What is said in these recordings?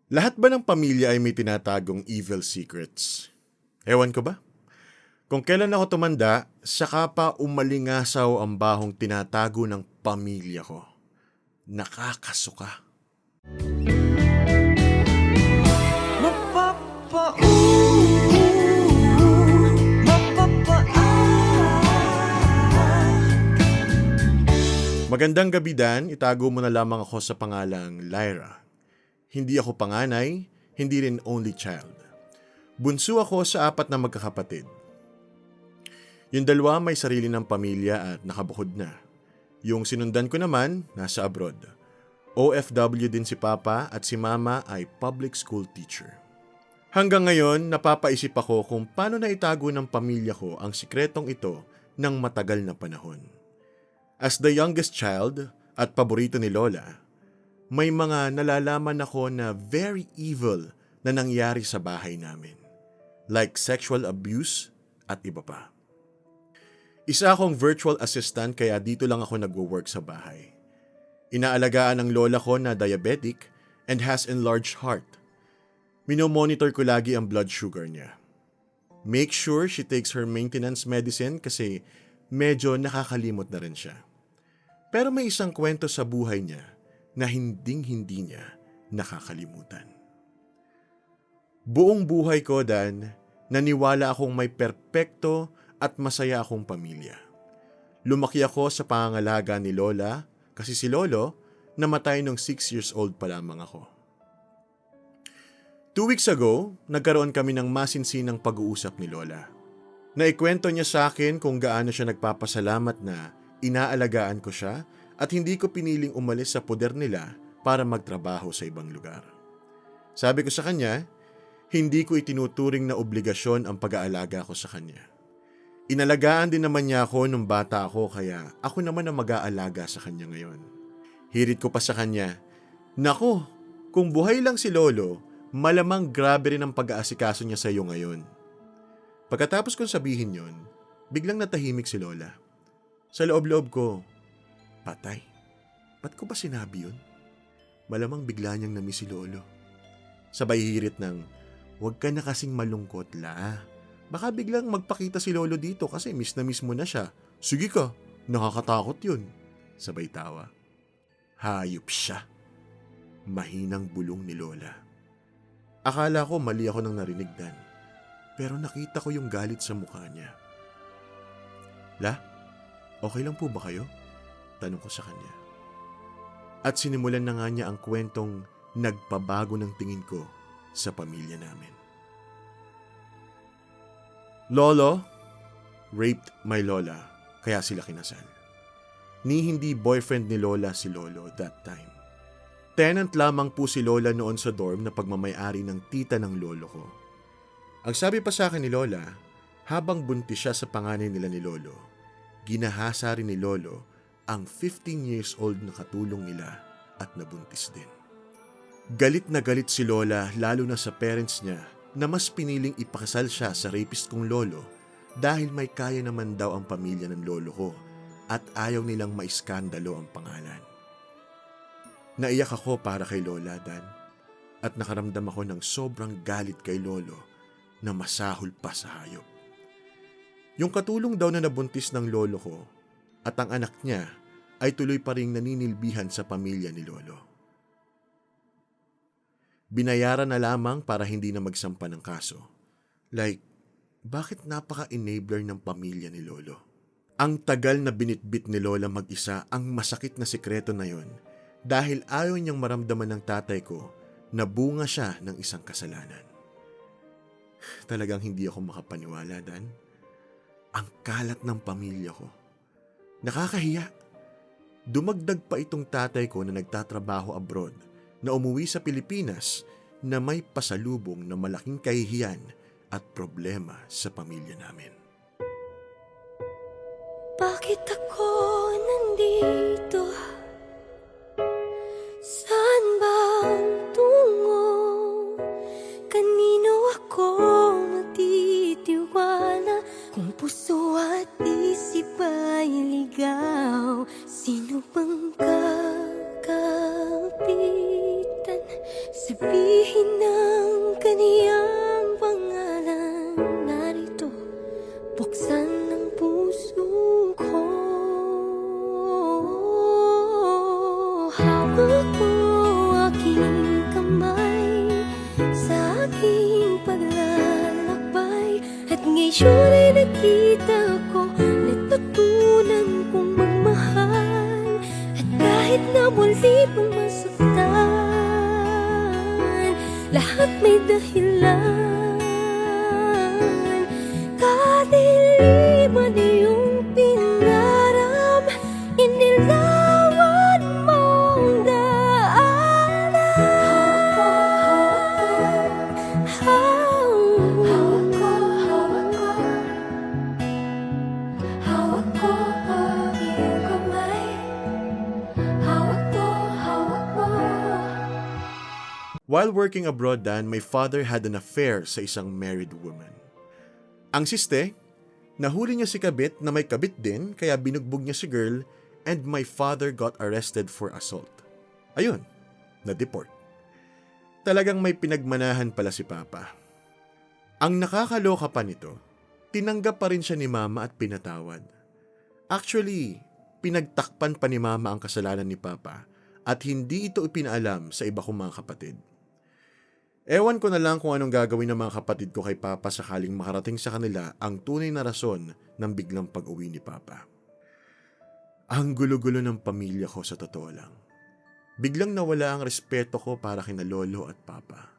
Lahat ba ng pamilya ay may tinatagong evil secrets? Ewan ko ba? Kung kailan ako tumanda, saka pa umalingasaw ang bahong tinatago ng pamilya ko. Nakakasuka. Magandang gabi Dan, itago mo na lamang ako sa pangalang Lyra. Hindi ako panganay, hindi rin only child. Bunso ako sa 4 na magkakapatid. Yung dalawa may sarili ng pamilya at nakabukod na. Yung sinundan ko naman, nasa abroad. OFW din si Papa at si Mama ay public school teacher. Hanggang ngayon, napapaisip ako kung paano na itago ng pamilya ko ang sikretong ito ng matagal na panahon. As the youngest child at paborito ni Lola, may mga nalalaman ako na very evil na nangyari sa bahay namin. Like sexual abuse at iba pa. Isa akong virtual assistant kaya dito lang ako nagwo-work sa bahay. Inaalagaan ng lola ko na diabetic and has enlarged heart. Minomonitor ko lagi ang blood sugar niya. Make sure she takes her maintenance medicine kasi medyo nakakalimot na rin siya. Pero may isang kwento sa buhay niya na hinding-hindi niya nakakalimutan. Buong buhay ko, Dan, naniwala akong may perpekto at masaya akong pamilya. Lumaki ako sa pangangalaga ni Lola kasi si Lolo namatay nung 6 years old pa lamang ako. 2 weeks ago, nagkaroon kami ng masinsinang pag-uusap ni Lola. Naikwento niya sa akin kung gaano siya nagpapasalamat na inaalagaan ko siya at hindi ko piniling umalis sa poder nila para magtrabaho sa ibang lugar. Sabi ko sa kanya, hindi ko itinuturing na obligasyon ang pag-aalaga ko sa kanya. Inalagaan din naman niya ako nung bata ako kaya ako naman ang mag-aalaga sa kanya ngayon. Hirit ko pa sa kanya, "Nako, kung buhay lang si Lolo, malamang grabe rin ang pag-aasikaso niya sa iyo ngayon." Pagkatapos kong sabihin yon, biglang natahimik si Lola. Sa loob-loob ko, patay. Ba't ko ba sinabi yun? Malamang bigla niyang namiss si Lolo. Sabay hirit ng, "Huwag ka na kasing malungkot, La. Baka biglang magpakita si Lolo dito kasi miss na miss mo na siya. Sige ka, nakakatakot yun." Sabay tawa. Hayop siya. Mahinang bulong ni Lola. Akala ko mali ako nang narinig, Dan. Pero nakita ko yung galit sa mukha niya. "La, okay lang po ba kayo?" Tanong ko sa kanya. At sinimulan na nga niya ang kwentong nagpabago ng tingin ko sa pamilya namin. Lolo raped my lola, kaya sila kinasal. Ni hindi boyfriend ni Lola si Lolo that time. Tenant lamang po si Lola noon sa dorm na pagmamayari ng tita ng lolo ko. Ang sabi pa sa akin ni Lola, habang buntis siya sa panganay nila ni Lolo, ginahasa rin ni Lolo ang 15 years old na katulong nila at nabuntis din. Galit na galit si Lola lalo na sa parents niya na mas piniling ipakasal siya sa rapist kong lolo dahil may kaya naman daw ang pamilya ng lolo ko at ayaw nilang maiskandalo ang pangalan. Naiyak ako para kay Lola, Dan, at nakaramdam ako ng sobrang galit kay Lolo na masahol pa sa hayop. Yung katulong daw na nabuntis ng lolo ko at ang anak niya ay tuloy pa ring naninilbihan sa pamilya ni Lolo. Binayaran na lamang para hindi na magsampa ng kaso. Like, bakit napaka-enabler ng pamilya ni Lolo? Ang tagal na binitbit ni Lola mag-isa ang masakit na sikreto na yon dahil ayaw niyang maramdaman ng tatay ko na bunga siya ng isang kasalanan. Talagang hindi ako makapaniwala, Dan. Ang kalat ng pamilya ko. Nakakahiya. Dumagdag pa itong tatay ko na nagtatrabaho abroad na umuwi sa Pilipinas na may pasalubong na malaking kahihiyan at problema sa pamilya namin. Bakit ako nandito? Saan ba ang tungo? Kanino ako magtitiwala? Kung puso at isip ay ligaw, sino bang kakapitan Sabihin ng kaniyang pangalan, narito, buksan ng puso ko. Hawak mo aking kamay sa aking paglalakbay, at ngayon ay nakita ko, natutunan kong magmahal. At kahit na muli mong masaktan, lahat may dahilan. Kadiliman iyong pinaram, inilawan mong daanan. Hawak ko, hawak ko, hawak ko ang iyong kamay. Hawak ko, hawak mo. While working abroad, Dan, my father had an affair sa isang married woman. Ang siste, nahuli niya si kabit na may kabit din, kaya binugbog niya si girl, and my father got arrested for assault. Ayun, na-deport. Talagang may pinagmanahan pala si Papa. Ang nakakaloka pa nito, tinanggap pa rin siya ni Mama at pinatawad. Actually, pinagtakpan pa ni Mama ang kasalanan ni Papa at hindi ito ipinaalam sa iba kong mga kapatid. Ewan ko na lang kung anong gagawin ng mga kapatid ko kay Papa sakaling makarating sa kanila ang tunay na rason ng biglang pag-uwi ni Papa. Ang gulo-gulo ng pamilya ko sa totoo lang. Biglang nawala ang respeto ko para kina Lolo at Papa.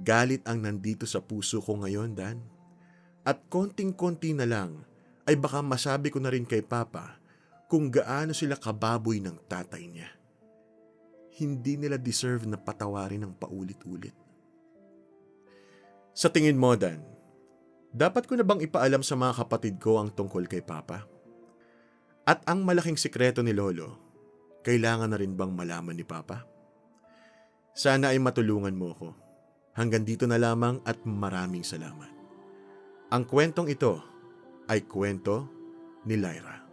Galit ang nandito sa puso ko ngayon, Dan. At konting-konti na lang ay baka masabi ko na rin kay Papa kung gaano sila kababoy ng tatay niya. Hindi nila deserve na patawarin ng paulit-ulit. Sa tingin mo, Dan, dapat ko na bang ipaalam sa mga kapatid ko ang tungkol kay Papa? At ang malaking sikreto ni Lolo, kailangan na rin bang malaman ni Papa? Sana ay matulungan mo ko. Hanggang dito na lamang at maraming salamat. Ang kwentong ito ay kwento ni Lyra.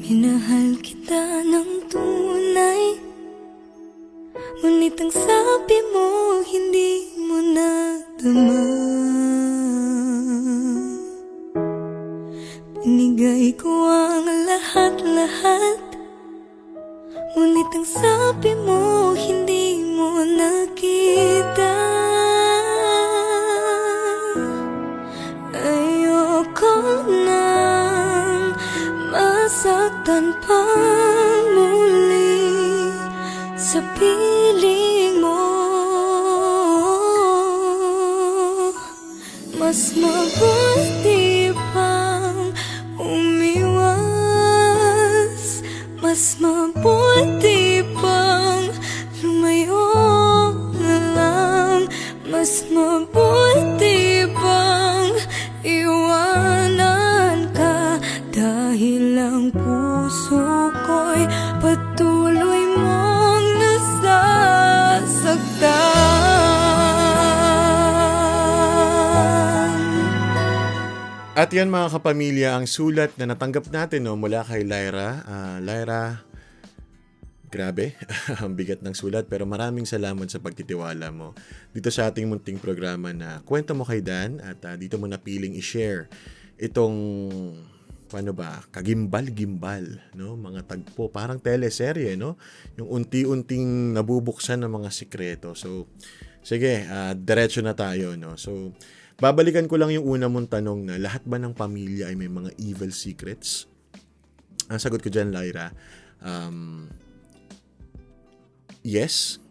Minahal kita ng tunay, ngunit ang sabi mo hindi mo nadama. Binigay ko ang lahat-lahat, ngunit ang sabi mo hindi mo nakita. Ayoko nang masaktan pa muli sa piling mo. Mas mabuti pang umiwas, mas mabuti pang lumayo na lang, mas mabuti pang iwanan ka, dahil ang puso ko'y patuloy mong nasasaktan. At yan mga kapamilya, ang sulat na natanggap natin mula kay Lyra. Lyra, grabe, ang bigat ng sulat, pero maraming salamat sa pagtitiwala mo dito sa ating munting programa na Kwento Mo Kay Dan, at dito mo napiling i-share itong kagimbal-gimbal, no? Mga tagpo, parang teleserye, no? Yung unti-unting nabubuksan ng mga sikreto. So, sige, diretso na tayo, no? So, babalikan ko lang yung una mong tanong na lahat ba ng pamilya ay may mga evil secrets? Ang sagot ko dyan, Lyra, yes,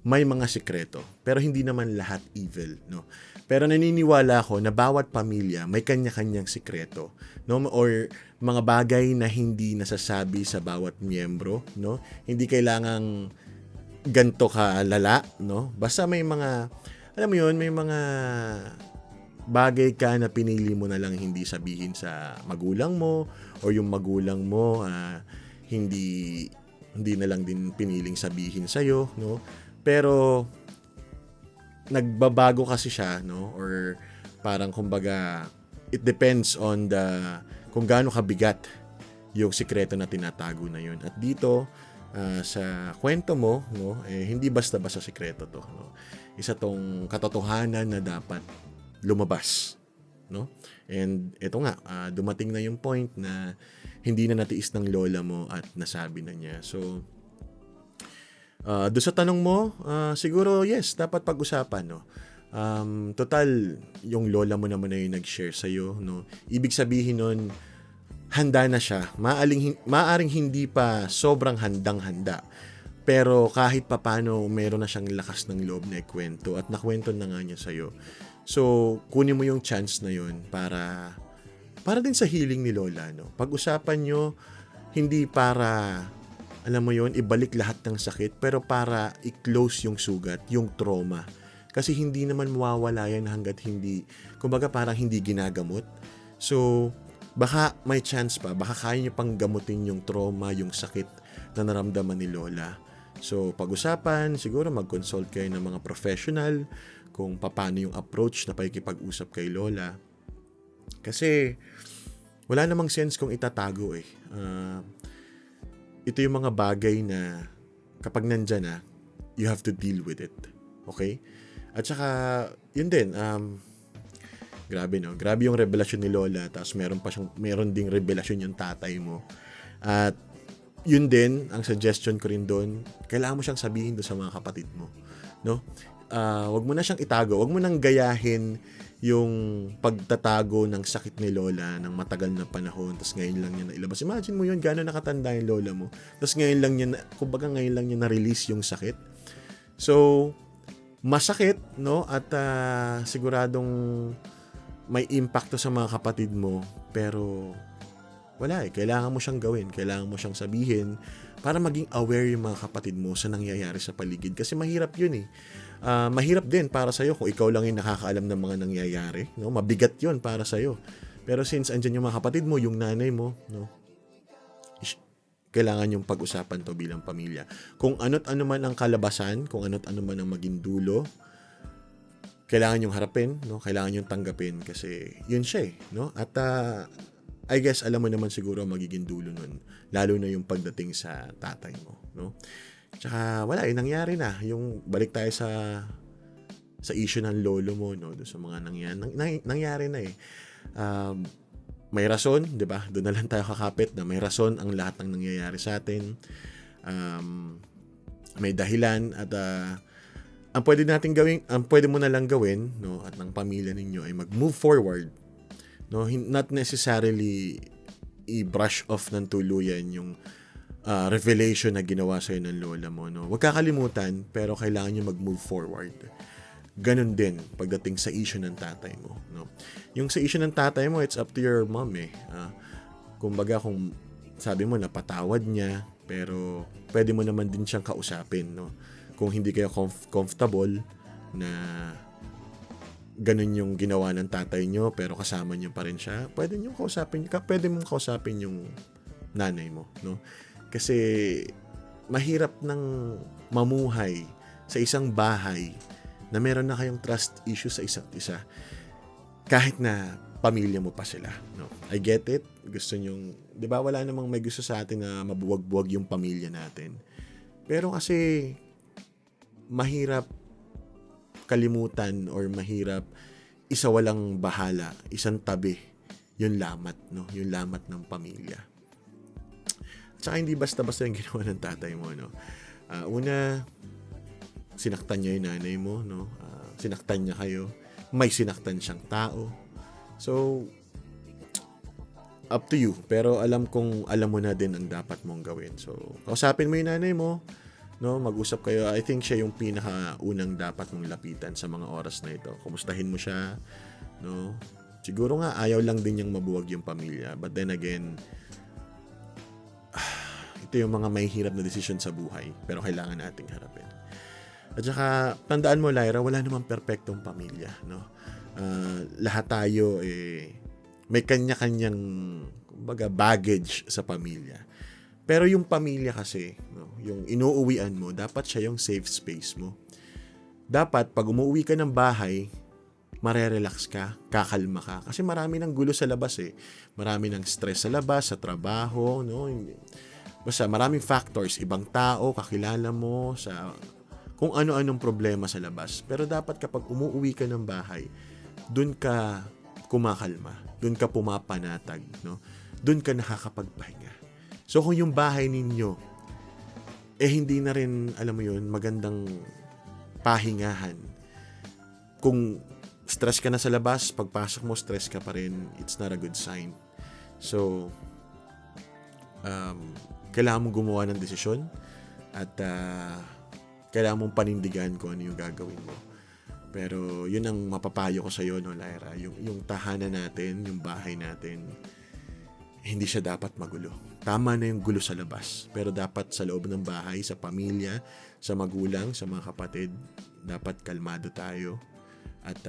may mga sikreto, pero hindi naman lahat evil, no? Pero naniniwala ako na bawat pamilya may kanya-kanyang sikreto, no? Or mga bagay na hindi nasasabi sa bawat miyembro, no? Hindi kailangang ganto ka lala, no? Basta may mga, alam mo yun, may mga bagay ka na pinili mo na lang hindi sabihin sa magulang mo, o yung magulang mo hindi na lang din piniling sabihin sa'yo, no? Pero nagbabago kasi siya, no? Or parang kumbaga it depends on kung gaano kabigat yung sikreto na tinatago na yun. At dito sa kwento mo, no, hindi basta-basta sikreto to, no? Isa tong katotohanan na dapat lumabas, no? And ito nga, dumating na yung point na hindi na natiis ng lola mo at nasabi na niya. So doon sa tanong mo, siguro yes, dapat pag-usapan, no? Total, yung lola mo naman na yung nag-share sa'yo, no? Ibig sabihin nun, handa na siya. Maaring hindi pa sobrang handang-handa. Pero kahit papano, meron na siyang lakas ng loob na ikwento at nakwento na nga niya sa'yo. So, kunin mo yung chance na yun para din sa healing ni lola, no? Pag-usapan nyo, hindi para, alam mo yun, ibalik lahat ng sakit, pero para i-close yung sugat, yung trauma. Kasi hindi naman mawawala yan hanggat hindi, kumbaga parang hindi ginagamot. So, baka may chance pa, baka kaya nyo pang gamutin yung trauma, yung sakit na naramdaman ni lola. So, pag-usapan, siguro mag-consult kayo ng mga professional kung paano yung approach na pakikipag-usap kay lola. Kasi, wala namang sense kung itatago eh. Ito yung mga bagay na kapag nandyan na, you have to deal with it. Okay? At saka, yun din, grabe no? Grabe yung revelasyon ni lola, tapos meron ding revelasyon yung tatay mo. At yun din, ang suggestion ko rin doon, kailangan mo siyang sabihin doon sa mga kapatid mo. No? Wag mo na siyang itago, wag mo nang gayahin yung pagtatago ng sakit ni lola ng matagal na panahon, tapos ngayon lang niya nailabas. Imagine mo yun, gano'n nakatanda yung lola mo, tapos ngayon lang niya na-release yung sakit. So, masakit, no? At siguradong may impacto sa mga kapatid mo, pero wala eh. Kailangan mo siyang gawin, kailangan mo siyang sabihin para maging aware yung mga kapatid mo sa nangyayari sa paligid. Kasi mahirap yun eh. Mahirap din para sa'yo kung ikaw lang yung nakakaalam ng mga nangyayari, no? Mabigat yun para sa'yo. Pero since andyan yung mga kapatid mo, yung nanay mo, no? Kailangan yung pag-usapan to bilang pamilya. Kung ano't ano man ang kalabasan, kung ano't ano man ang maging dulo, kailangan yung harapin, no? Kailangan yung tanggapin kasi yun siya eh, no? At I guess alam mo naman siguro magiging dulo nun, lalo na yung pagdating sa tatay mo, no? Tsaka wala eh, nangyari na. Yung balik tayo sa issue ng lolo mo, no? Doon sa mga nangyari na eh. May rason, di ba? Doon na lang tayo kakapit na may rason ang lahat ng nangyayari sa atin. May dahilan at ang pwede mo na lang gawin, no, at ng pamilya ninyo ay mag-move forward, no? Not necessarily i-brush off ng tuluyan yung revelation na ginawa sa'yo ng lola mo, no? Huwag kakalimutan, pero kailangan nyo mag-move forward. Ganon din pagdating sa issue ng tatay mo, no? Yung sa issue ng tatay mo, it's up to your mom eh. Kumbaga kung sabi mo napatawad niya, pero pwede mo naman din siyang kausapin, no? Kung hindi kayo comfortable na ganun yung ginawa ng tatay nyo, pero kasama nyo pa rin siya, pwede mong kausapin yung nanay mo, no? Kasi mahirap nang mamuhay sa isang bahay na meron na kayong trust issue sa isa't isa kahit na pamilya mo pa sila, no? I get it. Gusto nyong, 'di ba, wala namang may gusto sa atin na mabuwag-buwag yung pamilya natin. Pero kasi mahirap kalimutan or mahirap isawalang bahala, isang tabi yung lamat, no? Yung lamat ng pamilya. Tsaka hindi basta-basta yung ginawa ng tatay mo, no? Una, sinaktan niya yung nanay mo, no? Sinaktan niya kayo. May sinaktan siyang tao. So, up to you. Pero alam mo na din ang dapat mong gawin. So, kausapin mo yung nanay mo, no? Mag-usap kayo. I think siya yung pinakaunang dapat mong lapitan sa mga oras na ito. Kumustahin mo siya, no? Siguro nga, ayaw lang din niyang mabuwag yung pamilya. But then again, ito yung mga may hirap na desisyon sa buhay, pero kailangan nating harapin. At saka, tandaan mo, Lyra, wala namang perpektong pamilya, no? lahat tayo may kanya-kanyang baggage sa pamilya. Pero yung pamilya kasi, no, yung inuuwian mo, dapat siya yung safe space mo. Dapat pag umuwi ka ng bahay, marerelax ka, kakalma ka. Kasi marami ng gulo sa labas Marami ng stress sa labas, sa trabaho, no? Basta maraming factors, ibang tao, kakilala mo, sa kung ano-anong problema sa labas. Pero dapat kapag umuwi ka ng bahay, dun ka kumakalma, dun ka pumapanatag, no? Dun ka nakakapagpahinga. So kung yung bahay ninyo, hindi na rin, alam mo yun, magandang pahingahan. Kung stress ka na sa labas, pagpasok mo, stress ka pa rin, it's not a good sign. So, kailangan mong gumawa ng desisyon at kailangan mong panindigan kung ano yung gagawin mo. Pero yun ang mapapayo ko sa iyo, no, Lyra. Yung tahanan natin, yung bahay natin, hindi siya dapat magulo. Tama na yung gulo sa labas. Pero dapat sa loob ng bahay, sa pamilya, sa magulang, sa mga kapatid, dapat kalmado tayo. At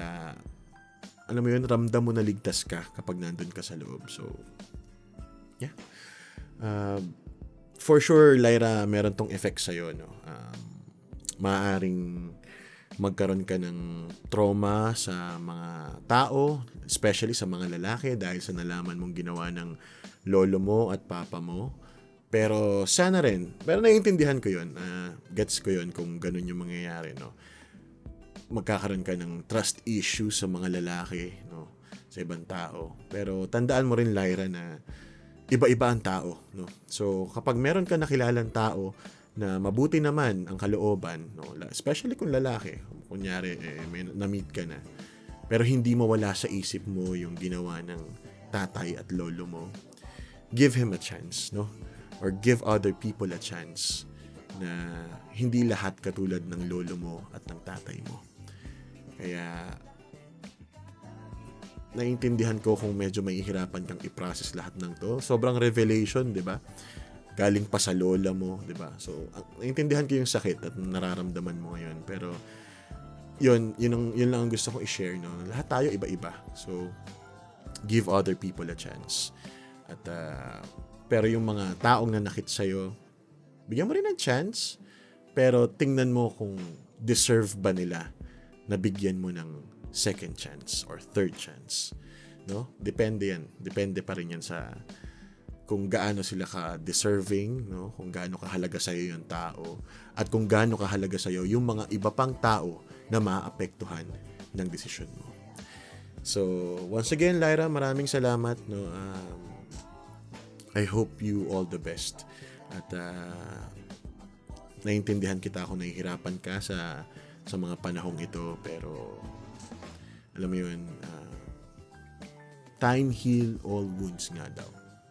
alam mo yun, ramdam mo na ligtas ka kapag nandun ka sa loob. So, yeah. For sure, Lyra, meron tong effect sa'yo, no? Maaaring magkaroon ka ng trauma sa mga tao, especially sa mga lalaki dahil sa nalaman mong ginawa ng lolo mo at papa mo. Pero sana rin, pero naiintindihan ko yun, gets ko yun kung ganun yung mangyayari, no? Magkakaroon ka ng trust issues sa mga lalaki, no? Sa ibang tao. Pero tandaan mo rin, Lyra, na iba-iba ang tao, no? So kapag meron ka nakilalang tao na mabuti naman ang kalooban, no, especially kung lalaki, kunyari may na-meet ka na, pero hindi mawala sa isip mo yung ginawa ng tatay at lolo mo, give him a chance, no? Or give other people a chance na hindi lahat katulad ng lolo mo at ng tatay mo. Kaya naiintindihan ko kung medyo mahihirapan kang i-process lahat ng to. Sobrang revelation, 'di ba? Galing pa sa lola mo, 'di ba? So, naiintindihan ko yung sakit at nararamdaman mo ngayon, pero yun lang ang gusto kong i-share, no. Lahat tayo iba-iba. So, give other people a chance. At pero yung mga taong nanakit sa'yo, bigyan mo rin ng chance, pero tingnan mo kung deserve ba nila na bigyan mo ng second chance or third chance, no? Depende yan. Depende pa rin yan sa kung gaano sila ka-deserving, no? Kung gaano kahalaga sa'yo yung tao, at kung gaano kahalaga sa'yo yung mga iba pang tao na maapektuhan ng desisyon mo. So, once again, Lyra, maraming salamat, no? I hope you all the best. At naiintindihan kita kung nahihirapan ka sa mga panahong ito, pero alam mo yun, time heal all wounds nga daw.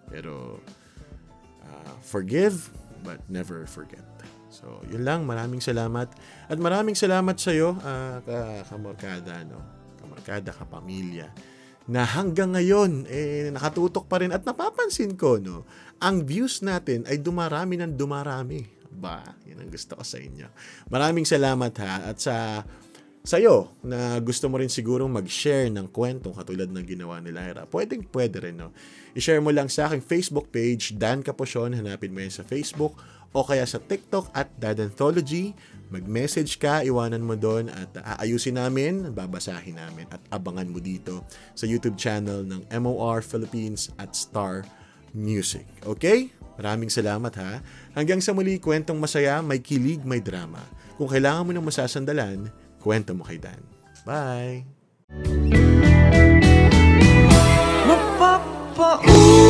Pero forgive but never forget. So, yun lang. Maraming salamat. At maraming salamat sa iyo, kamorkada, no? Kamorkada, kapamilya, na hanggang ngayon nakatutok pa rin at napapansin ko, no, ang views natin ay dumarami ng dumarami. Ba, yan ang gusto ko sa inyo. Maraming salamat, ha. At sa'yo na gusto mo rin sigurong mag-share ng kwento katulad ng ginawa ni Lyra, pwede rin, no? I-share mo lang sa aking Facebook page, Dan Capucion, hanapin mo yan sa Facebook, o kaya sa TikTok at Dadanthology. Mag-message ka, iwanan mo doon at aayusin namin, babasahin namin at abangan mo dito sa YouTube channel ng MOR Philippines at Star Music. Okay? Maraming salamat, ha. Hanggang sa muli, kwentong masaya, may kilig, may drama. Kung kailangan mo ng masasandalan, kwento mo kay Dan. Bye! Mapapauwi